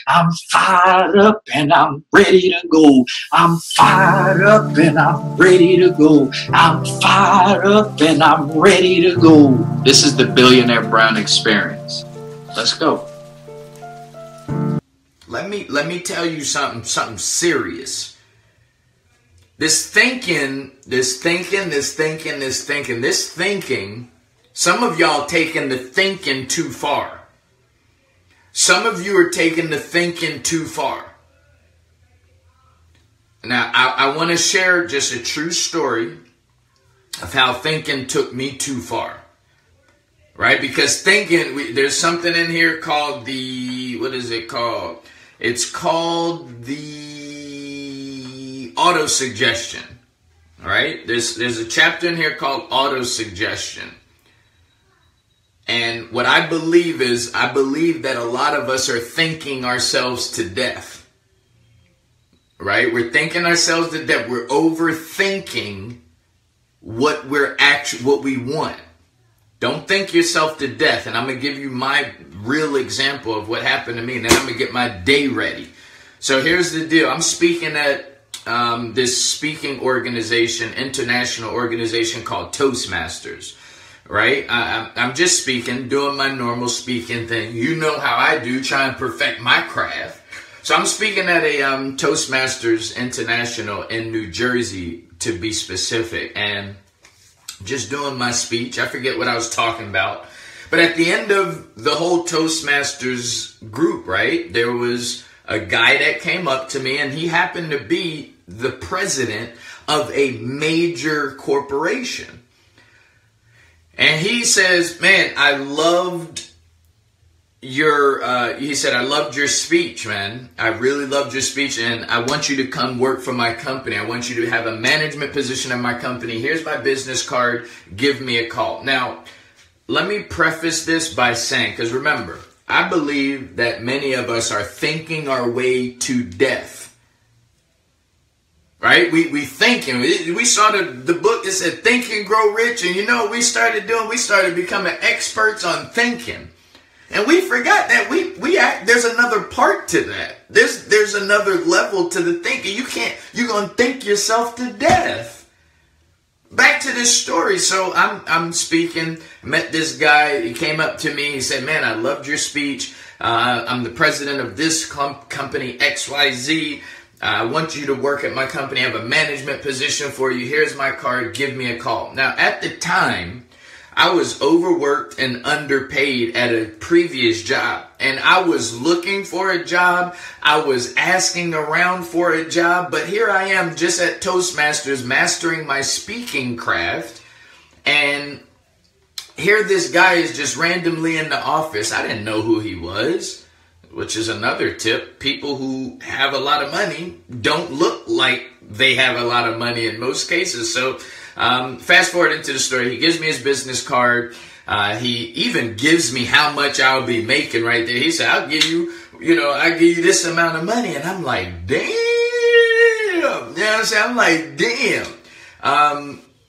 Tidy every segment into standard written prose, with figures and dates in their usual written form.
I'm fired up and I'm ready to go. I'm fired up and I'm ready to go. I'm fired up and I'm ready to go. This is the Billionaire Brown experience. Let's go. Let me tell you something serious. This thinking, some of y'all taking the thinking too far. Some of you are taking the thinking too far. Now, I want to share just a true story of how thinking took me too far. Right? Because thinking, there's something in here called what is it called? It's called the autosuggestion. All right? There's a chapter in here called autosuggestion. And what I believe that a lot of us are thinking ourselves to death. Right? We're thinking ourselves to death. We're overthinking what we want. Don't think yourself to death. And I'm going to give you my real example of what happened to me. And then I'm going to get my day ready. So here's the deal. I'm speaking at this speaking organization, international organization called Toastmasters. Right? I'm just speaking, doing my normal speaking thing. You know how I do, try and perfect my craft. So I'm speaking at a Toastmasters International in New Jersey, to be specific. And just doing my speech. I forget what I was talking about. But at the end of the whole Toastmasters group, right, there was a guy that came up to me, and he happened to be the president of a major corporation. And he says, man, I loved your speech, man. I really loved your speech, and I want you to come work for my company. I want you to have a management position in my company. Here's my business card. Give me a call. Now, let me preface this by saying, because remember, I believe that many of us are thinking our way to death. Right? We thinking. We saw the book that said Think and Grow Rich, and you know what we started doing? We started becoming experts on thinking. And we forgot that there's another part to that. There's another level to the thinking. You're going to think yourself to death. Back to this story. So I'm speaking, met this guy. He came up to me. He said, man, I loved your speech. I'm the president of this company XYZ. I want you to work at my company. I have a management position for you. Here's my card. Give me a call. Now, at the time, I was overworked and underpaid at a previous job, and I was looking for a job. I was asking around for a job, but here I am just at Toastmasters mastering my speaking craft, and here this guy is just randomly in the office. I didn't know who he was, which is another tip. People who have a lot of money don't look like they have a lot of money in most cases. So fast forward into the story. He gives me his business card. He even gives me how much I'll be making right there. He said, I'll give you this amount of money. And I'm like, damn. You know what I'm saying? I'm like, damn.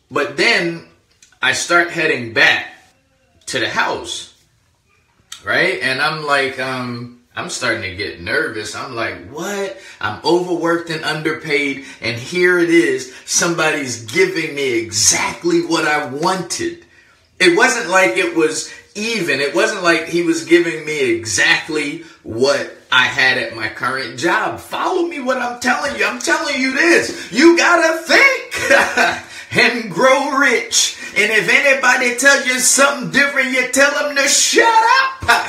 But then I start heading back to the house. Right? And I'm like, I'm starting to get nervous. I'm like, what? I'm overworked and underpaid, and here it is. Somebody's giving me exactly what I wanted. It wasn't like it was even. It wasn't like he was giving me exactly what I had at my current job. Follow me what I'm telling you. I'm telling you this. You gotta think and grow rich. And if anybody tells you something different, you tell them to shut up.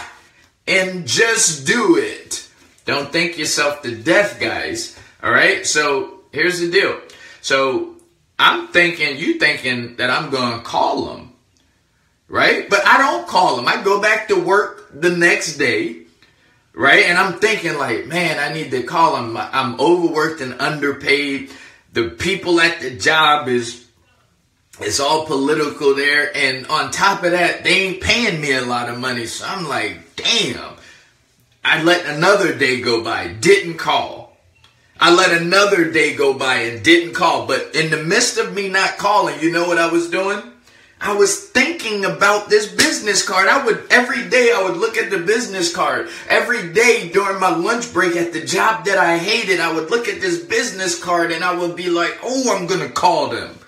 And just do it. Don't think yourself to death, guys. All right? So here's the deal. So you thinking that I'm going to call him. Right? But I don't call him. I go back to work the next day. Right? And I'm thinking like, man, I need to call him. I'm overworked and underpaid. The people at the job it's all political there. And on top of that, they ain't paying me a lot of money. So I'm like, damn. I let another day go by, didn't call. I let another day go by and didn't call. But in the midst of me not calling, you know what I was doing? I was thinking about this business card. Every day I would look at the business card. Every day during my lunch break at the job that I hated, I would look at this business card and I would be like, oh, I'm going to call them.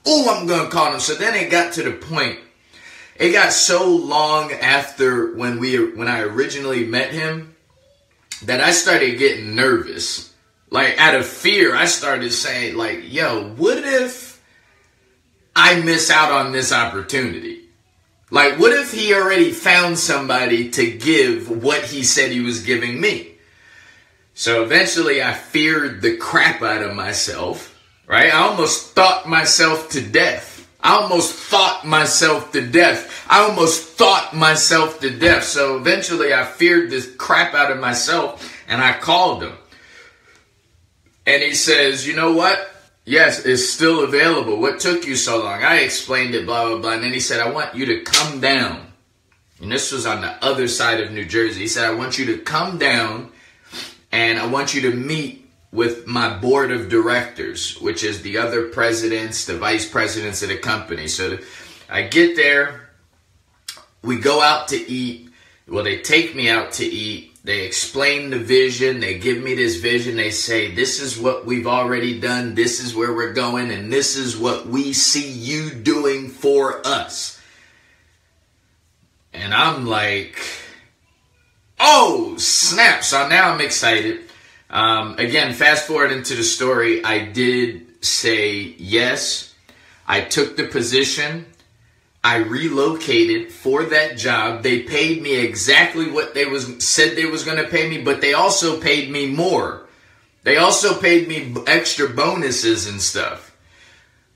Oh, I'm going to call them. So then it got to the point. It got so long after when I originally met him that I started getting nervous. Like out of fear, I started saying like, yo, what if I miss out on this opportunity? Like, what if he already found somebody to give what he said he was giving me? So eventually I feared the crap out of myself, right? I almost thought myself to death. So eventually I feared this crap out of myself and I called him. And he says, you know what? Yes, it's still available. What took you so long? I explained it, blah, blah, blah. And then he said, I want you to come down. And this was on the other side of New Jersey. He said, I want you to come down and I want you to meet with my board of directors, which is the other presidents, the vice presidents of the company. So I get there. We go out to eat. Well, they take me out to eat. They explain the vision. They give me this vision. They say, this is what we've already done. This is where we're going. And this is what we see you doing for us. And I'm like, oh, snap. So now I'm excited. Again, fast forward into the story. I did say yes. I took the position. I relocated for that job. They paid me exactly what said they was going to pay me, but they also paid me more. They also paid me extra bonuses and stuff.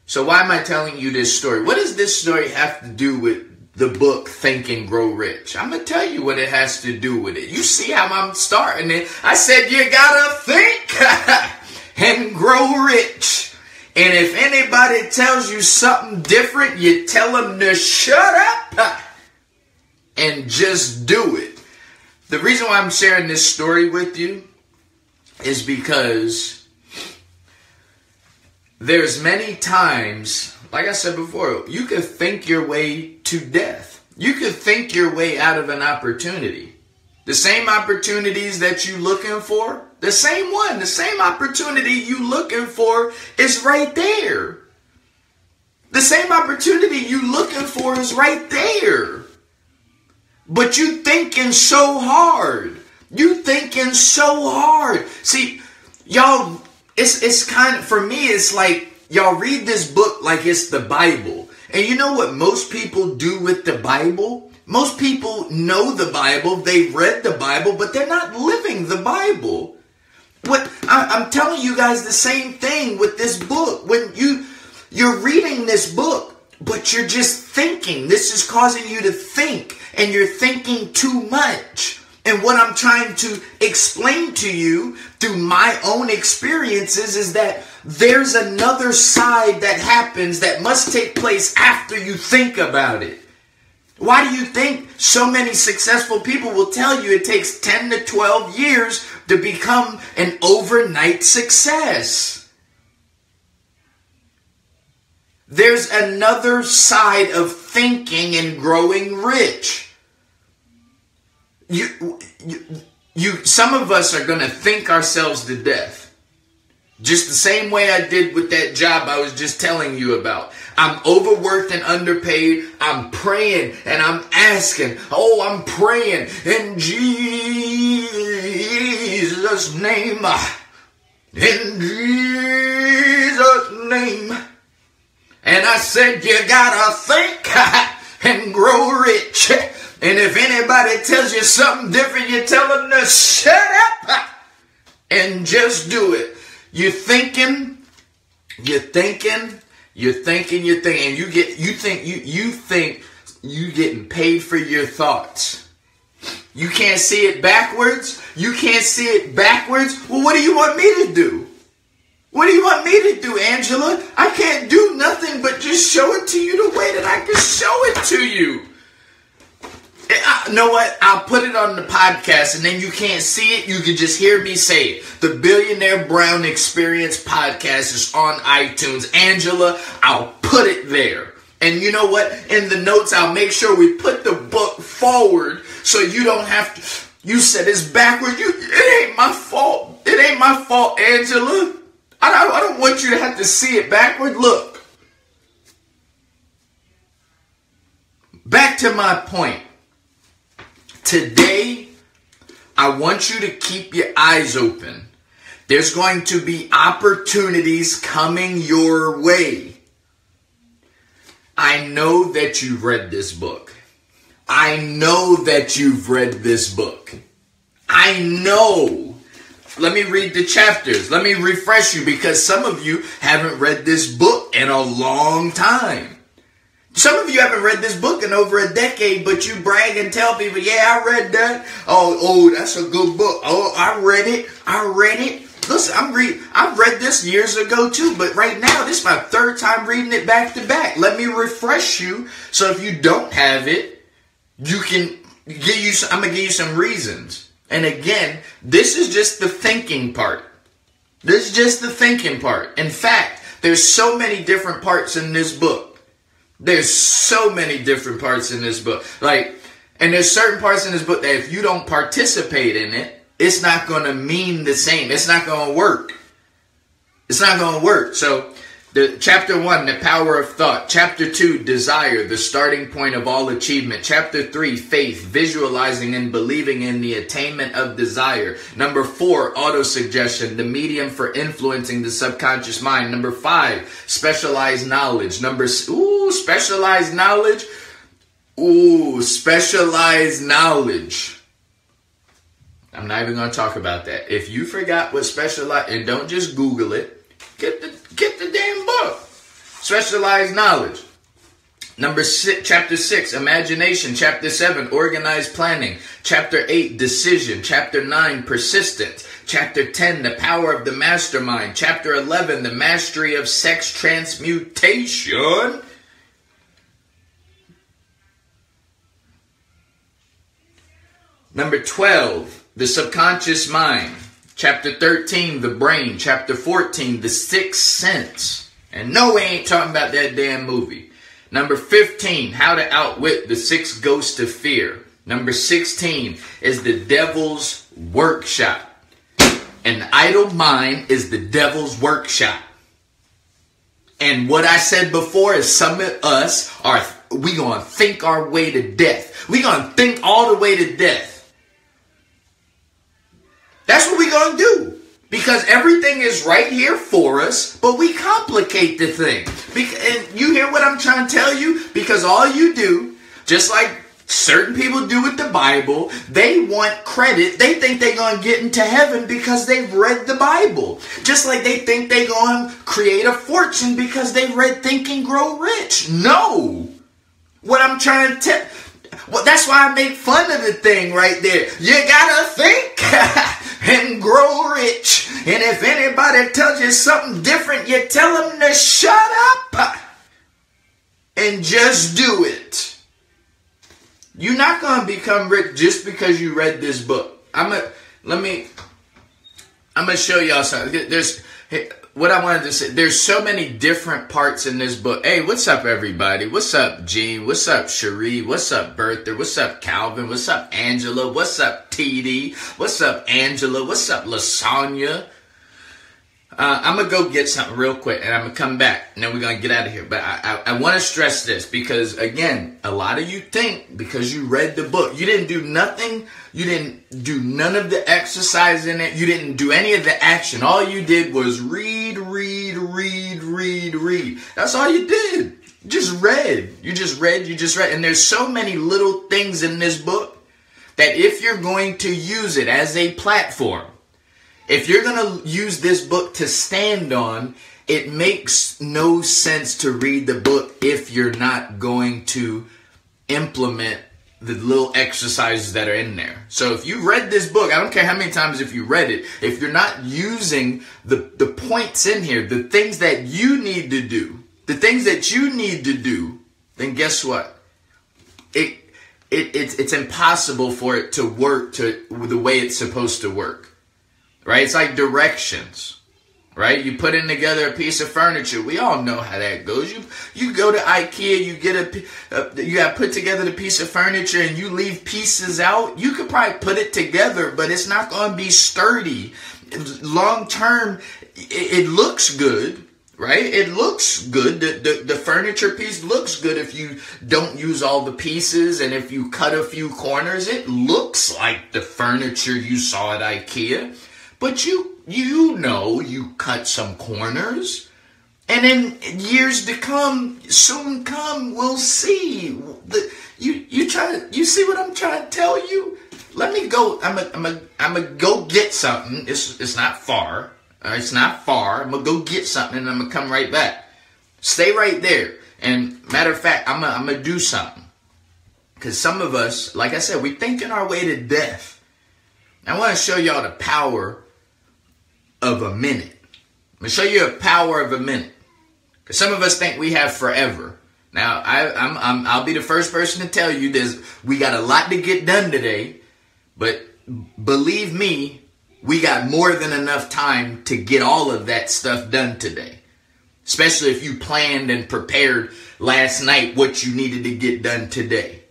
So why am I telling you this story? What does this story have to do with the book Think and Grow Rich? I'm going to tell you what it has to do with it. You see how I'm starting it. I said you got to think and grow rich. And if anybody tells you something different, you tell them to shut up and just do it. The reason why I'm sharing this story with you is because there's many times, like I said before, you could think your way to death. You could think your way out of an opportunity. The same opportunities that you're looking for, the same opportunity you looking for is right there. The same opportunity you looking for is right there. But you thinking so hard. See, y'all, it's kind of, for me, it's like, y'all read this book like it's the Bible. And you know what most people do with the Bible? Most people know the Bible, they've read the Bible, but they're not living the Bible. I'm telling you guys the same thing with this book. When you're reading this book, but you're just thinking. This is causing you to think, and you're thinking too much. And what I'm trying to explain to you through my own experiences is that there's another side that happens that must take place after you think about it. Why do you think so many successful people will tell you it takes 10 to 12 years to become an overnight success? There's another side of thinking and growing rich. Some of us are going to think ourselves to death. Just the same way I did with that job I was just telling you about. I'm overworked and underpaid. I'm praying and I'm asking. Oh, I'm praying in Jesus' name. In Jesus' name. And I said, you gotta think and grow rich. And if anybody tells you something different, you tell them to shut up and just do it. You're thinking, and you think you getting paid for your thoughts. You can't see it backwards. Well, what do you want me to do? What do you want me to do, Angela? I can't do nothing but just show it to you the way that I can show it to you. You know what? I'll put it on the podcast, and then you can't see it. You can just hear me say it. The Billionaire Brown Experience podcast is on iTunes. Angela, I'll put it there. And you know what? In the notes, I'll make sure we put the book forward so you don't have to. You said it's backward. It ain't my fault. It ain't my fault, Angela. I don't want you to have to see it backward. Look. Back to my point. Today, I want you to keep your eyes open. There's going to be opportunities coming your way. I know that you've read this book. I know that you've read this book. I know. Let me read the chapters. Let me refresh you, because some of you haven't read this book in a long time. Some of you haven't read this book in over a decade, but you brag and tell people, yeah, I read that. Oh, that's a good book. Oh, I read it. Listen, I've read this years ago too, but right now, this is my third time reading it back to back. Let me refresh you. So if you don't have it, I'm going to give you some reasons. And again, this is just the thinking part. This is just the thinking part. In fact, there's so many different parts in this book. There's so many different parts in this book. And there's certain parts in this book that if you don't participate in it, it's not going to mean the same. It's not going to work. It's not going to work. So, chapter 1, the power of thought. Chapter 2, desire, the starting point of all achievement. Chapter 3, faith, visualizing and believing in the attainment of desire. Number 4, autosuggestion, the medium for influencing the subconscious mind. Number 5, specialized knowledge. Specialized knowledge. Specialized knowledge. I'm not even going to talk about that. If you forgot what specialized, and don't just Google it, get the damn book. Specialized knowledge. Number 6, chapter 6, imagination. Chapter 7, organized planning. Chapter 8, decision. Chapter 9, persistence. Chapter 10, the power of the mastermind. Chapter 11, the mastery of sex transmutation. Number 12, the subconscious mind. Chapter 13, the brain. Chapter 14, the sixth sense. And no, we ain't talking about that damn movie. Number 15, how to outwit the 6 ghosts of fear. Number 16 is the devil's workshop. An idle mind is the devil's workshop. And what I said before is some of us we gonna think our way to death. We gonna think all the way to death. That's what we're going to do. Because everything is right here for us, but we complicate the thing. And you hear what I'm trying to tell you? Because all you do, just like certain people do with the Bible, they want credit. They think they're going to get into heaven because they've read the Bible. Just like they think they're going to create a fortune because they've read Think and Grow Rich. No. What I'm trying to tell... Well, that's why I make fun of the thing right there. You gotta think and grow rich. And if anybody tells you something different, you tell them to shut up and just do it. You're not going to become rich just because you read this book. I'm going to show y'all something. What I wanted to say, there's so many different parts in this book. Hey, what's up, everybody? What's up, Gene? What's up, Cherie? What's up, Bertha? What's up, Calvin? What's up, Angela? What's up, TD? What's up, Angela? What's up, Lasagna? I'm going to go get something real quick, and I'm going to come back, and then we're going to get out of here. But I want to stress this because, again, a lot of you think because you read the book, you didn't do nothing. You didn't do none of the exercise in it. You didn't do any of the action. All you did was read. That's all you did. You just read. And there's so many little things in this book that if you're going to use it as a platform, if you're going to use this book to stand on, it makes no sense to read the book if you're not going to implement the little exercises that are in there. So if you read this book, I don't care how many times if you read it, if you're not using the points in here, the things that you need to do, then guess what? It's impossible for it to work to the way it's supposed to work. Right? It's like directions. right? You put in together a piece of furniture. We all know how that goes. You go to IKEA, you get you got put together the piece of furniture and you leave pieces out. You could probably put it together, but it's not going to be sturdy. Long term, it looks good, right? It looks good. The furniture piece looks good if you don't use all the pieces and if you cut a few corners. It looks like the furniture you saw at IKEA, but you know you cut some corners. And in years to come, soon come, we'll see. You see what I'm trying to tell you? Let me go. I'm a go get something. It's not far. It's not far. I'm gonna go get something and I'm gonna come right back. Stay right there. And matter of fact, I'm gonna do something. Because some of us, like I said, we thinking our way to death. I want to show y'all the power of a minute. I'm gonna show you the power of a minute. Because some of us think we have forever. Now, I'll be the first person to tell you we got a lot to get done today. But believe me, we got more than enough time to get all of that stuff done today. Especially if you planned and prepared last night what you needed to get done today.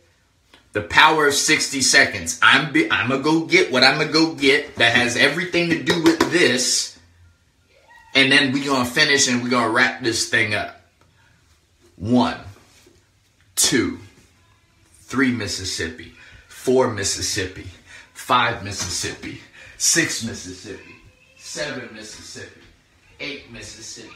The power of 60 seconds. I'm going to go get what I'm going to go get that has everything to do with this. And then we're going to finish and we're going to wrap this thing up. 1, 2, 3 Mississippi, 4 Mississippi, 5 Mississippi, 6 Mississippi, 7 Mississippi, 8 Mississippi,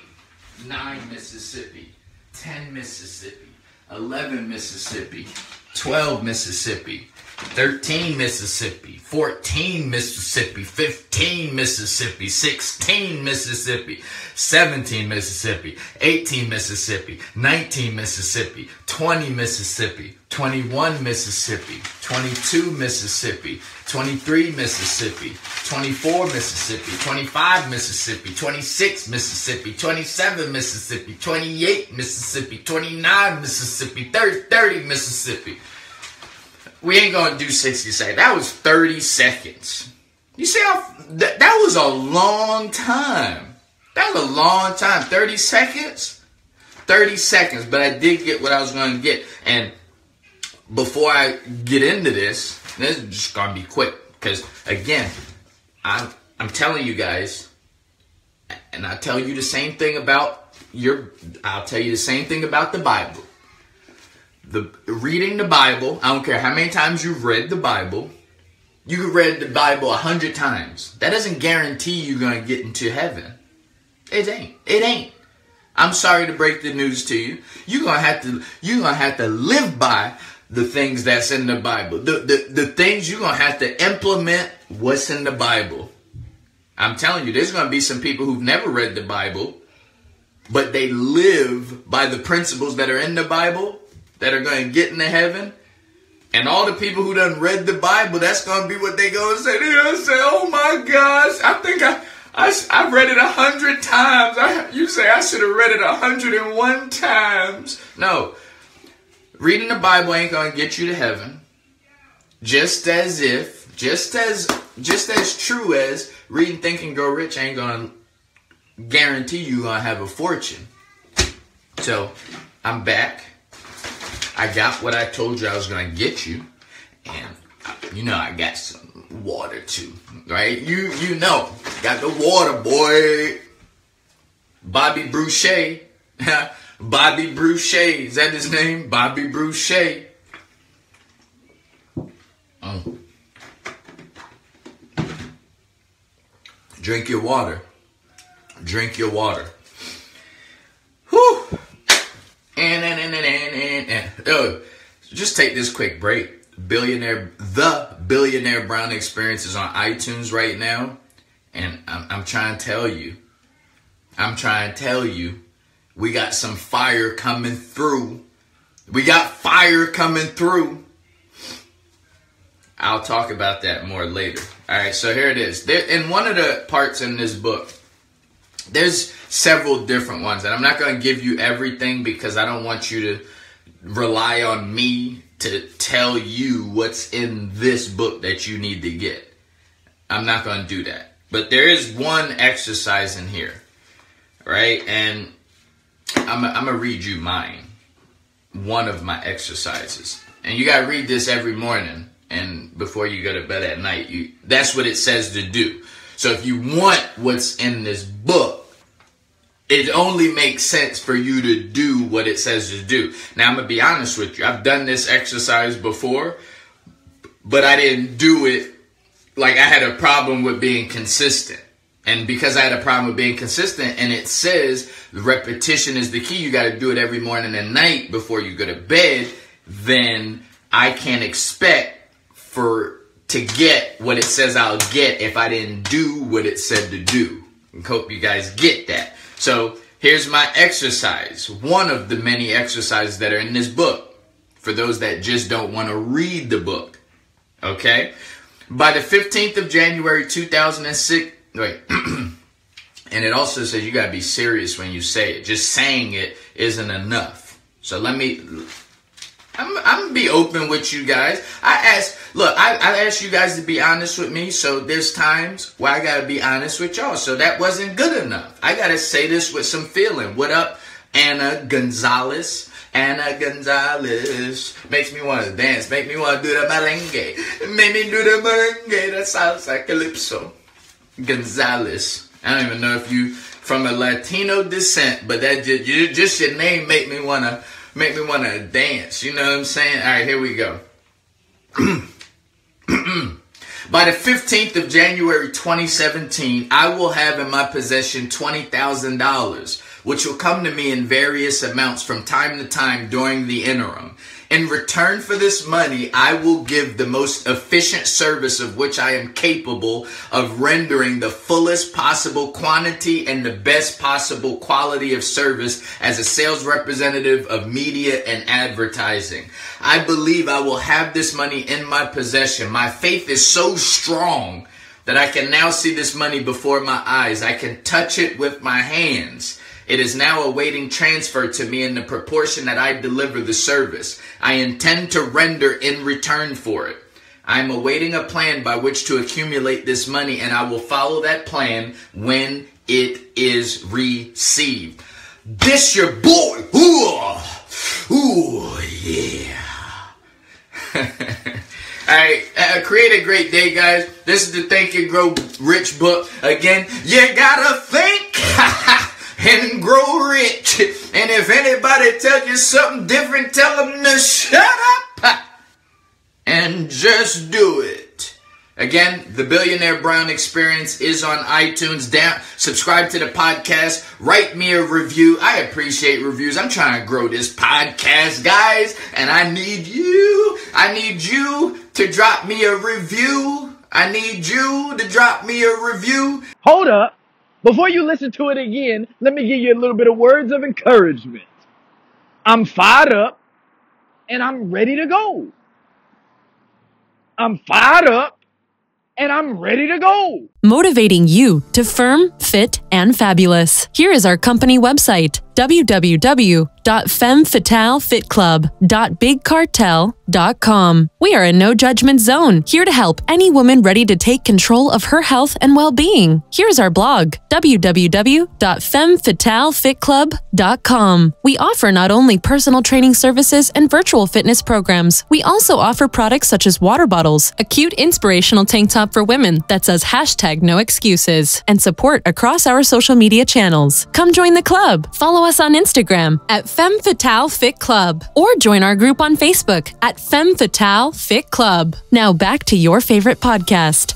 9 Mississippi, 10 Mississippi, 11 Mississippi, 12 Mississippi, 13 Mississippi, 14 Mississippi, 15 Mississippi, 16 Mississippi, 17 Mississippi, 18 Mississippi, 19 Mississippi, 20 Mississippi, 21 Mississippi, 22 Mississippi, 23 Mississippi, 24 Mississippi, 25 Mississippi, 26 Mississippi, 27 Mississippi, 28 Mississippi, 29 Mississippi, 30 Mississippi. We ain't going to do 60 seconds. That was 30 seconds. You see how that was a long time. That was a long time. 30 seconds? 30 seconds. But I did get what I was going to get. And before I get into this is just going to be quick. Because, again, I'm telling you guys, and I'll tell you the same thing about the Bible. Reading the Bible, I don't care how many times you've read the Bible. You could read the Bible 100 times. That doesn't guarantee you're going to get into heaven. It ain't. I'm sorry to break the news to you. You're going to have to live by the things that's in the Bible. The things you're going to have to implement what's in the Bible. I'm telling you, there's going to be some people who've never read the Bible, but they live by the principles that are in the Bible, that are going to get into heaven. And all the people who done read the Bible, that's going to be what they going to say. They're going to say, oh my gosh, I think I read it 100 times. You say I should have read it 101 times. No. Reading the Bible ain't going to get you to heaven. Just as true as reading Think and Grow Rich ain't going to guarantee you're going to have a fortune. So, I'm back. I got what I told you I was going to get you. And, I got some water too. Right? You know. Got the water, boy. Bobby Boucher. Bobby Boucher. Is that his name? Bobby Boucher. Drink your water. Drink your water. Whew. Just take this quick break. The Billionaire Brown Experience is on iTunes right now. And I'm trying to tell you, we got some fire coming through. We got fire coming through. I'll talk about that more later. All right, so here it is. In one of the parts in this book, there's several different ones. And I'm not going to give you everything because I don't want you to rely on me to tell you what's in this book that you need to get. I'm not going to do that. But there is one exercise in here. right? And I'm going to read you mine. One of my exercises. And you got to read this every morning and before you go to bed at night. That's what it says to do. So if you want what's in this book, it only makes sense for you to do what it says to do. Now, I'm going to be honest with you. I've done this exercise before, but I didn't do it. Like, I had a problem with being consistent. And because I had a problem with being consistent, and it says the repetition is the key, you got to do it every morning and night before you go to bed, then I can't expect to get what it says I'll get if I didn't do what it said to do. I hope you guys get that. So here's my exercise. One of the many exercises that are in this book for those that just don't want to read the book. Okay? By the 15th of January, 2006, wait. And it also says you got to be serious when you say it. Just saying it isn't enough. So I'm going to be open with you guys. I asked you guys to be honest with me. So there's times where I got to be honest with y'all. So that wasn't good enough. I got to say this with some feeling. What up, Anna Gonzalez? Anna Gonzalez makes me want to dance. Make me want to do the merengue. Make me do the merengue. That sounds like calypso. Gonzalez. I don't even know if you from a Latino descent, but that just your name make me want to dance. You know what I'm saying? All right, here we go. By the 15th of January 2017, I will have in my possession $20,000, which will come to me in various amounts from time to time during the interim. In return for this money, I will give the most efficient service of which I am capable of rendering the fullest possible quantity and the best possible quality of service as a sales representative of media and advertising. I believe I will have this money in my possession. My faith is so strong that I can now see this money before my eyes. I can touch it with my hands. It is now awaiting transfer to me in the proportion that I deliver the service. I intend to render in return for it. I am awaiting a plan by which to accumulate this money, and I will follow that plan when it is received. This your boy. Ooh, yeah. All right, create a great day, guys. This is the Think and Grow Rich book. Again, you gotta think and grow rich. And if anybody tells you something different, tell them to shut up and just do it. Again, the Billionaire Brown Experience is on iTunes. Subscribe to the podcast. Write me a review. I appreciate reviews. I'm trying to grow this podcast, guys. And I need you. I need you to drop me a review. I need you to drop me a review. Hold up. Before you listen to it again, let me give you a little bit of words of encouragement. I'm fired up and I'm ready to go. I'm fired up and I'm ready to go. Motivating you to firm, fit, and fabulous. Here is our company website, www.femmefatalefitclub.bigcartel.com. We are a no-judgment zone, here to help any woman ready to take control of her health and well-being. Here's our blog, www.femmefatalefitclub.com. We offer not only personal training services and virtual fitness programs, we also offer products such as water bottles, a cute inspirational tank top for women that says #No Excuses, and support across our social media channels. Come join the club. Follow us on Instagram at Femme Fatale Fit Club, or join our group on Facebook at Femme Fatale Fit Club. Now back to your favorite podcast.